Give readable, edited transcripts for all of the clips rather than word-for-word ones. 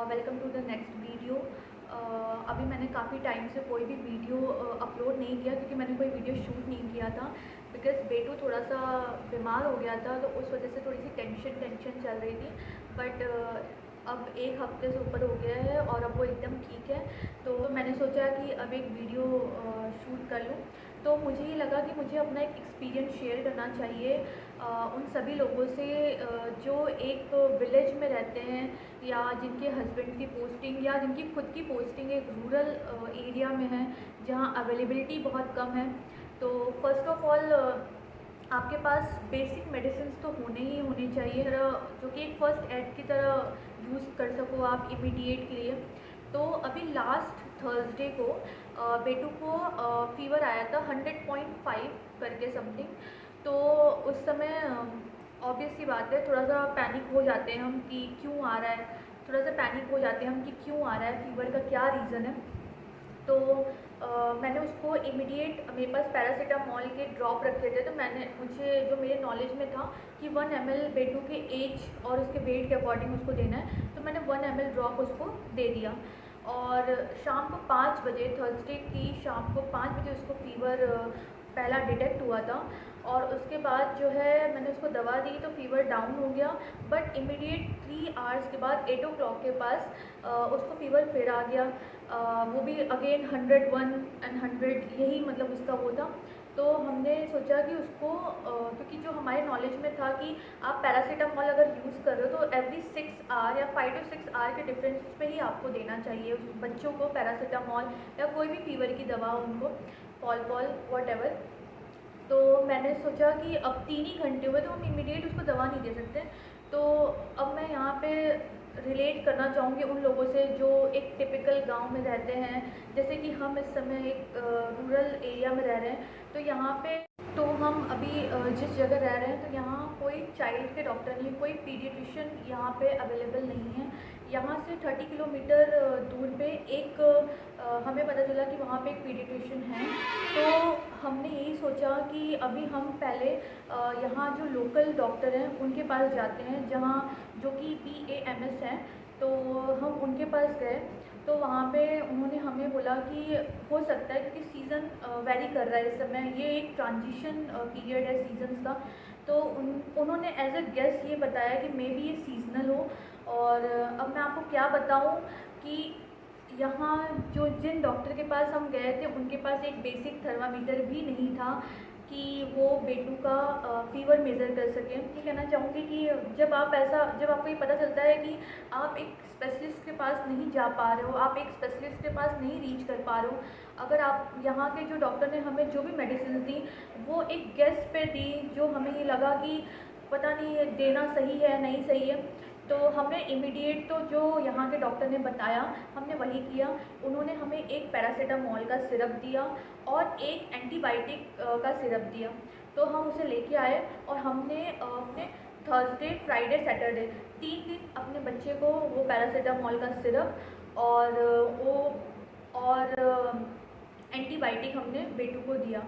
Welcome to the next video. अभी मैंने काफ़ी टाइम से कोई भी वीडियो अपलोड नहीं किया क्योंकि मैंने कोई वीडियो शूट नहीं किया था बिकॉज़ बेटू थोड़ा सा बीमार हो गया था, तो उस वजह से थोड़ी सी टेंशन चल रही थी। बट अब एक हफ्ते से ऊपर हो गया है और अब वो एकदम ठीक है। तो मैंने सोचा कि अब एक वीडियो शूट कर लूँ। तो मुझे ये लगा कि मुझे अपना एक एक्सपीरियंस शेयर करना चाहिए उन सभी लोगों से जो एक विलेज में रहते हैं या जिनके हस्बैंड की पोस्टिंग या जिनकी खुद की पोस्टिंग एक रूरल एरिया में है जहाँ अवेलेबिलिटी बहुत कम है। तो फर्स्ट ऑफ ऑल आपके पास बेसिक मेडिसिन तो होने चाहिए जो कि एक फ़र्स्ट एड की तरह यूज़ कर सको आप इमीडिएट के लिए। तो अभी लास्ट थर्सडे को बेटू को फ़ीवर आया था 100.5 करके समथिंग। तो उस समय ऑब्वियस सी बात है, थोड़ा सा पैनिक हो जाते हैं हम कि क्यों आ रहा है, थोड़ा सा पैनिक हो जाते हैं हम कि क्यों आ रहा है, फ़ीवर का क्या रीज़न है। तो मैंने उसको इमीडिएट, मेरे पास पैरासीटामॉल के ड्रॉप रखे थे, तो मुझे जो मेरे नॉलेज में था कि 1 ml बेटू के एज और उसके वेट के अकॉर्डिंग उसको देना है, तो मैंने 1 ml ड्रॉप उसको दे दिया। और शाम को 5 बजे, थर्सडे की शाम को 5 बजे उसको फ़ीवर पहला डिटेक्ट हुआ था। और उसके बाद जो है मैंने उसको दवा दी तो फ़ीवर डाउन हो गया। बट इमीडिएट 3 आवर्स के बाद 8 o'clock के पास उसको फ़ीवर फिर आ गया। वो भी अगेन 101 एंड 100 यही मतलब उसका वो था। तो हमने सोचा कि उसको क्योंकि जो हमारे नॉलेज में था कि आप पैरासीटामॉल अगर यूज़ कर रहे हो तो एवरी 6 आवर या 5 to 6 आवर के डिफरेंस पे ही आपको देना चाहिए उस बच्चों को पैरासीटामॉल या कोई भी फ़ीवर की दवा उनको, पॉल वॉट। तो मैंने सोचा कि अब 3 ही घंटे हुए तो हम इमीडिएट उसको दवा नहीं दे सकते। तो अब मैं यहाँ पे रिलेट करना चाहूँगी उन लोगों से जो एक टिपिकल गांव में रहते हैं, जैसे कि हम इस समय एक रूरल एरिया में रह रहे हैं। तो यहाँ पे तो हम अभी जिस जगह रह रहे हैं तो यहाँ कोई चाइल्ड के डॉक्टर नहीं, कोई पीडियाट्रिशियन यहाँ पे अवेलेबल नहीं है। यहाँ से 30 किलोमीटर दूर पे एक हमें पता चला कि वहाँ पे एक पीडियाट्रिशियन है। तो हमने यही सोचा कि अभी हम पहले यहाँ जो लोकल डॉक्टर हैं उनके पास जाते हैं, जहाँ जो कि PAMS है। तो हम उनके पास गए तो वहाँ पे उन्होंने हमें बोला कि हो सकता है, क्योंकि सीज़न वेरी कर रहा है इस समय, ये एक ट्रांजिशन पीरियड है सीजन्स का। तो उन्होंने एज अ गेस ये बताया कि मे बी ये सीजनल हो। और अब मैं आपको क्या बताऊँ कि यहाँ जो जिन डॉक्टर के पास हम गए थे उनके पास एक बेसिक थर्मामीटर भी नहीं था कि वो बेटू का फ़ीवर मेज़र कर सकें। ये कहना चाहूँगी कि जब आपको ये पता चलता है कि आप एक स्पेशलिस्ट के पास नहीं जा पा रहे हो, आप एक स्पेशलिस्ट के पास नहीं रीच कर पा रहे हो, अगर आप यहाँ के जो डॉक्टर ने हमें जो भी मेडिसिन दी वो एक गेस पे दी, जो हमें ये लगा कि पता नहीं ये देना सही है नहीं सही है, तो हमने इमीडिएट तो जो यहाँ के डॉक्टर ने बताया हमने वही किया। उन्होंने हमें एक पैरासीटामॉल का सिरप दिया और एक एंटीबायोटिक का सिरप दिया। तो हम उसे लेके आए और हमने अपने थर्सडे, फ्राइडे, सैटरडे 3 दिन अपने बच्चे को वो पैरासीटामॉल का सिरप और एंटीबायोटिक हमने बेटू को दिया।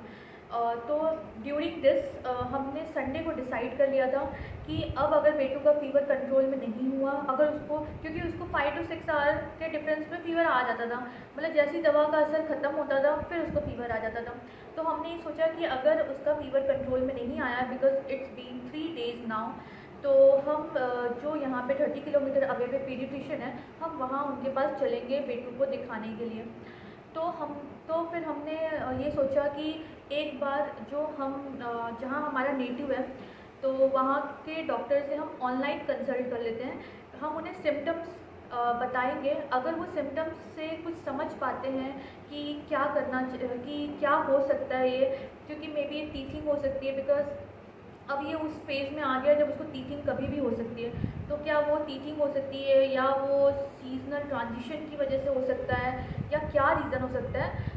तो ड्यूरिंग दिस हमने संडे को डिसाइड कर लिया था कि अब अगर बेटू का फ़ीवर कंट्रोल में नहीं हुआ, अगर उसको, क्योंकि उसको 5 to 6 आवर के डिफरेंस में फ़ीवर आ जाता था, मतलब जैसी दवा का असर ख़त्म होता था फिर उसको फ़ीवर आ जाता था। तो हमने ये सोचा कि अगर उसका फ़ीवर कंट्रोल में नहीं आया, because it's been 3 days now, तो हम जो यहाँ पे 30 किलोमीटर अवे पे पीडियाट्रिशियन है, हम वहाँ उनके पास चलेंगे बेटू को दिखाने के लिए। तो फिर हमने ये सोचा कि एक बार जो हम जहाँ हमारा नेटिव है तो वहाँ के डॉक्टर से हम ऑनलाइन कंसल्ट कर लेते हैं। हम उन्हें सिम्टम्स बताएंगे, अगर वो सिम्टम्स से कुछ समझ पाते हैं कि क्या कि क्या हो सकता है ये, क्योंकि मे बी ये टीचिंग हो सकती है, बिकॉज अब ये उस फेज़ में आ गया जब उसको टीचिंग कभी भी हो सकती है। तो क्या वो टीचिंग हो सकती है या वो सीजनल ट्रांजिशन की वजह से हो सकता है या क्या रीज़न हो सकता है।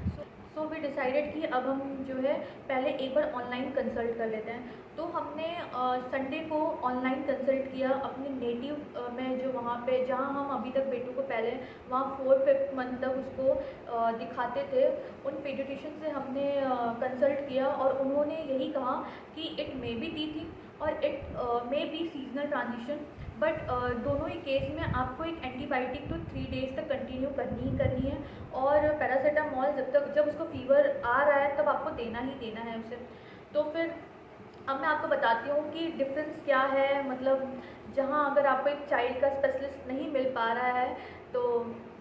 सो वी डिसाइडेड कि अब हम जो है पहले एक बार ऑनलाइन कंसल्ट कर लेते हैं। तो हमने संडे को ऑनलाइन कंसल्ट किया अपने नेटिव में, जो वहाँ पे जहाँ हम अभी तक बेटू को पहले वहाँ 4-5 मंथ तक उसको दिखाते थे, उन पीडियाट्रिशियन से हमने कंसल्ट किया और उन्होंने यही कहा कि इट मे बी टीथिंग और it may be seasonal transition, but दोनों ही केस में आपको एक एंटीबायोटिक तो 3 डेज़ तक कंटिन्यू करनी ही करनी है, और पैरासीटामोल जब उसको फीवर आ रहा है तब आपको देना ही देना है उसे। तो फिर अब मैं आपको बताती हूँ कि डिफरेंस क्या है, मतलब जहाँ अगर आपको एक चाइल्ड का स्पेशलिस्ट नहीं मिल पा रहा है तो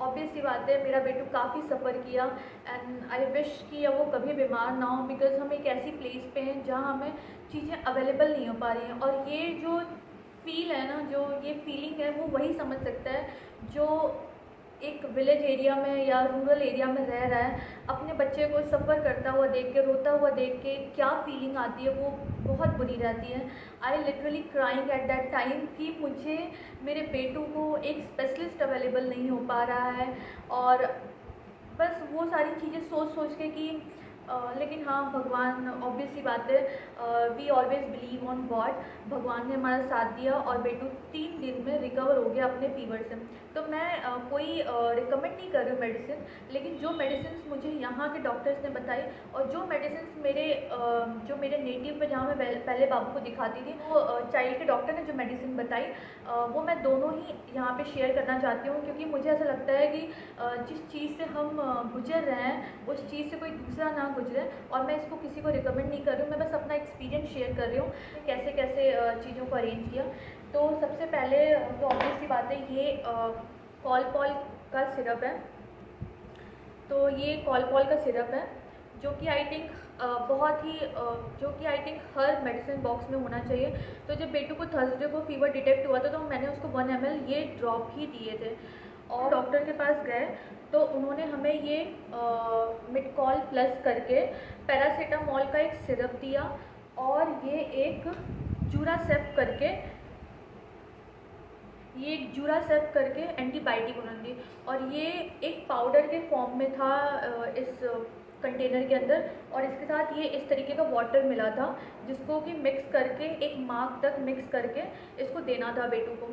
ऑब्वियस सी बात है, मेरा बेटू काफ़ी सफ़र किया एंड आई विश कि अब वो कभी बीमार ना हो, बिकॉज हम एक ऐसी प्लेस पे हैं जहाँ हमें चीज़ें अवेलेबल नहीं हो पा रही हैं। और ये जो फील है ना, जो ये फीलिंग है, वो वही समझ सकता है जो एक विलेज एरिया में या रूरल एरिया में रह रहा है। अपने बच्चे को सफ़र करता हुआ देख के, रोता हुआ देख के क्या फीलिंग आती है वो बहुत बुरी रहती है। I literally crying at that time कि मुझे मेरे बेटू को एक स्पेशलिस्ट अवेलेबल नहीं हो पा रहा है, और बस वो सारी चीज़ें सोच सोच के कि लेकिन हाँ, भगवान, ऑब्वियस सी बात है, we always believe on God. भगवान ने हमारा साथ दिया और बेटू 3 दिन में रिकवर हो गया अपने फीवर से। तो मैं कोई रिकमेंड नहीं कर रही हूँ मेडिसिन, लेकिन जो मेडिसिन मुझे यहाँ के डॉक्टर्स ने बताई और जो मेडिसिन जो मेरे नेटिव पे जहाँ मैं पहले बाबू को दिखाती थी, वो चाइल्ड के डॉक्टर ने जो मेडिसिन बताई वो मैं दोनों ही यहाँ पे शेयर करना चाहती हूँ, क्योंकि मुझे ऐसा लगता है कि जिस चीज़ से हम गुजर रहे हैं उस चीज़ से कोई दूसरा ना गुजरे। और मैं इसको किसी को रिकमेंड नहीं कर रही हूँ, मैं बस अपना एक्सपीरियंस शेयर कर रही हूँ कैसे कैसे चीज़ों को अरेंज किया। तो सबसे पहले तो ऑब्वियस सी बात है, ये कॉलपॉल का सिरप है। तो ये कॉलपॉल का सिरप है जो कि I think her medicine box में होना चाहिए। तो जब बेटू को थर्सडे को फीवर डिटेक्ट हुआ था तो मैंने उसको 1 ml ये ड्रॉप ही दिए थे, और डॉक्टर के पास गए तो उन्होंने हमें ये मिडकॉल प्लस करके पैरासीटामोल का एक सिरप दिया, और ये एक जूरासेप करके एंटीबायोटिक उन्होंने दी, और ये एक पाउडर के फॉर्म में था इस कंटेनर के अंदर, और इसके साथ ये इस तरीके का वाटर मिला था जिसको कि मिक्स करके एक मार्क तक मिक्स करके इसको देना था बेटू को।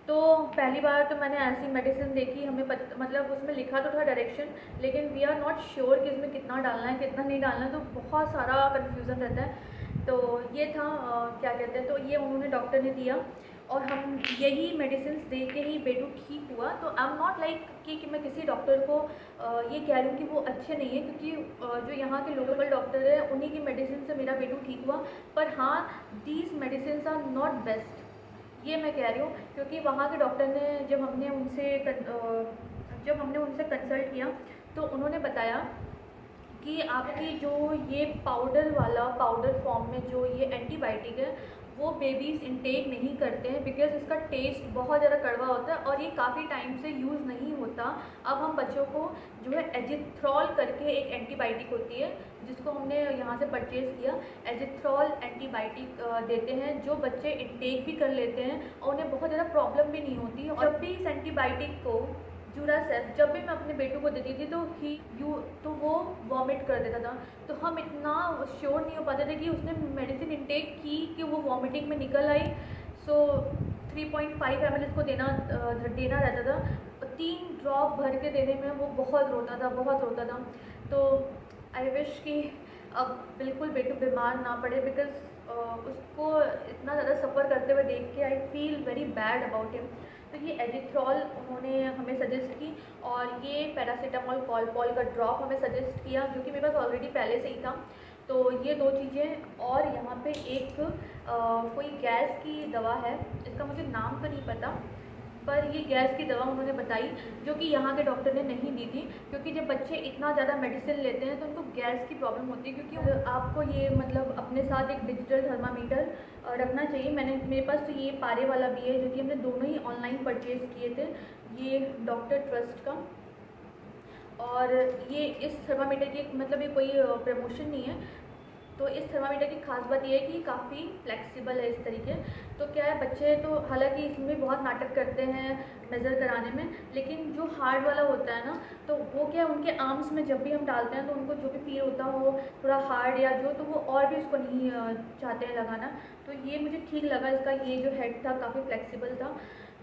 तो पहली बार तो मैंने ऐसी मेडिसिन देखी, हमें मतलब उसमें लिखा तो था डायरेक्शन, लेकिन वी आर नॉट श्योर कि इसमें कितना डालना है कितना नहीं डालना है, तो बहुत सारा कन्फ्यूज़न रहता है। तो ये था क्या कहते हैं, तो ये उन्होंने डॉक्टर ने दिया और हम यही मेडिसिन दे के ही बेटू ठीक हुआ। तो आई एम नॉट लाइक कि मैं किसी डॉक्टर को ये कह रही हूँ कि वो अच्छे नहीं है, क्योंकि जो यहाँ के लोकल डॉक्टर हैं उन्हीं की मेडिसिन से मेरा बेटू ठीक हुआ। पर हाँ, these medicine are not best, ये मैं कह रही हूँ, क्योंकि वहाँ के डॉक्टर ने जब हमने उनसे कंसल्ट किया तो उन्होंने बताया कि आपकी जो ये पाउडर फॉर्म में जो ये एंटीबायोटिक है वो बेबीज़ इनटेक नहीं करते हैं, बिकॉज इसका टेस्ट बहुत ज़्यादा कड़वा होता है और ये काफ़ी टाइम से यूज़ नहीं होता। अब हम बच्चों को जो है एजिथ्रॉल करके एक एंटीबायोटिक होती है जिसको हमने यहाँ से परचेज़ किया, एजिथ्रॉल एंटीबायोटिक देते हैं, जो बच्चे इनटेक भी कर लेते हैं और उन्हें बहुत ज़्यादा प्रॉब्लम भी नहीं होती। और जब भी इस एंटीबायोटिक को जूरासेप जब भी मैं अपने बेटू को देती थी तो वो वॉमिट कर देता था। तो हम इतना श्योर नहीं हो पाते थे कि उसने मेडिसिन इनटेक की कि वो वॉमिटिंग में निकल आई। सो 3.5 ml इसको देना रहता था। 3 ड्रॉप भर के देने में वो बहुत रोता था। तो आई विश कि अब बिल्कुल बेटू बीमार ना पड़े, बिकॉज उसको इतना ज़्यादा सफ़र करते हुए देख के I feel very bad about him. तो ये एजिथ्रॉल उन्होंने हमें सजेस्ट की और ये पैरासीटामोल कॉलपॉल का ड्रॉप हमें सजेस्ट किया, जो कि मेरे पास ऑलरेडी पहले से ही था। तो ये 2 चीज़ें, और यहाँ पे एक कोई गैस की दवा है, इसका मुझे नाम तो नहीं पता, पर ये गैस की दवा उन्होंने बताई जो कि यहाँ के डॉक्टर ने नहीं दी थी, क्योंकि जब बच्चे इतना ज़्यादा मेडिसिन लेते हैं तो उनको गैस की प्रॉब्लम होती है। क्योंकि आपको ये मतलब अपने साथ एक डिजिटल थर्मामीटर रखना चाहिए। मेरे पास तो ये पारे वाला भी है, जो कि हमने दोनों ही ऑनलाइन परचेज़ किए थे, ये डॉक्टर ट्रस्ट का। और ये इस थर्मामीटर की मतलब ये कोई प्रमोशन नहीं है। तो इस थर्मामीटर की खास बात यह है कि काफ़ी फ्लेक्सिबल है इस तरीके। तो क्या है, बच्चे तो हालांकि इसमें बहुत नाटक करते हैं मेज़र कराने में, लेकिन जो हार्ड वाला होता है ना, तो वो क्या उनके आर्म्स में जब भी हम डालते हैं तो उनको जो भी फील होता है वो थोड़ा हार्ड या जो, तो वो और भी उसको नहीं चाहते हैं लगाना। तो ये मुझे ठीक लगा, इसका ये जो हेड था काफ़ी फ्लेक्सिबल था।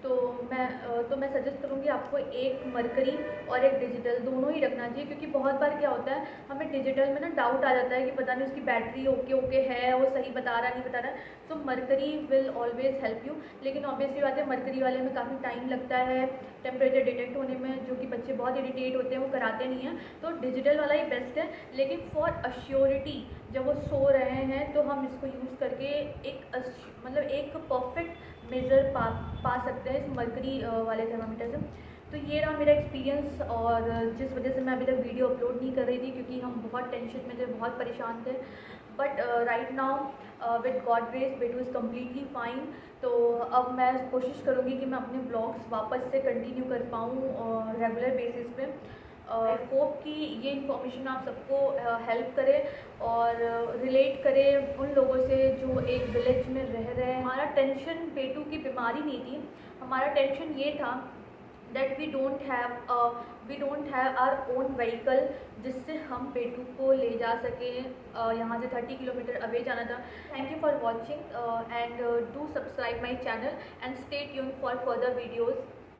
तो मैं सजेस्ट करूँगी आपको एक मरकरी और एक डिजिटल दोनों ही रखना चाहिए, क्योंकि बहुत बार क्या होता है हमें डिजिटल में ना डाउट आ जाता है कि पता नहीं उसकी बैटरी ओके है, वो सही बता रहा नहीं बता रहा है। तो mercury will always help you, लेकिन ऑब्वियसली बात है मरकरी वाले में काफ़ी टाइम लगता है टेम्परेचर डिटेक्ट होने में, जो कि बच्चे बहुत इरिटेट होते हैं, वो कराते नहीं हैं। तो डिजिटल वाला ही बेस्ट है, लेकिन फॉर अश्योरिटी जब वो सो रहे हैं तो हम इसको यूज़ करके मतलब एक परफेक्ट मेज़र पा सकते हैं इस मरकरी वाले थर्मामीटर से। तो ये रहा मेरा एक्सपीरियंस, और जिस वजह से मैं अभी तक वीडियो अपलोड नहीं कर रही थी, क्योंकि हम बहुत टेंशन में थे, बहुत परेशान थे। But right now with God grace बेटू इज़ कम्प्लीटली फाइन। तो अब मैं कोशिश करूँगी कि मैं अपने ब्लॉग्स वापस से कंटिन्यू कर पाऊँ रेगुलर बेसिस पे। आई होप कि ये इन्फॉर्मेशन आप सबको हेल्प करे और रिलेट करे उन लोगों से जो एक विलेज में रह रहे हैं। हमारा टेंशन बेटू की बीमारी नहीं थी, हमारा टेंशन ये था that we don't have our own vehicle जिससे हम बेटू को ले जा सकें। यहाँ से 30 किलोमीटर अवे जाना था। Thank you for watching and do subscribe my channel and stay tuned for further videos.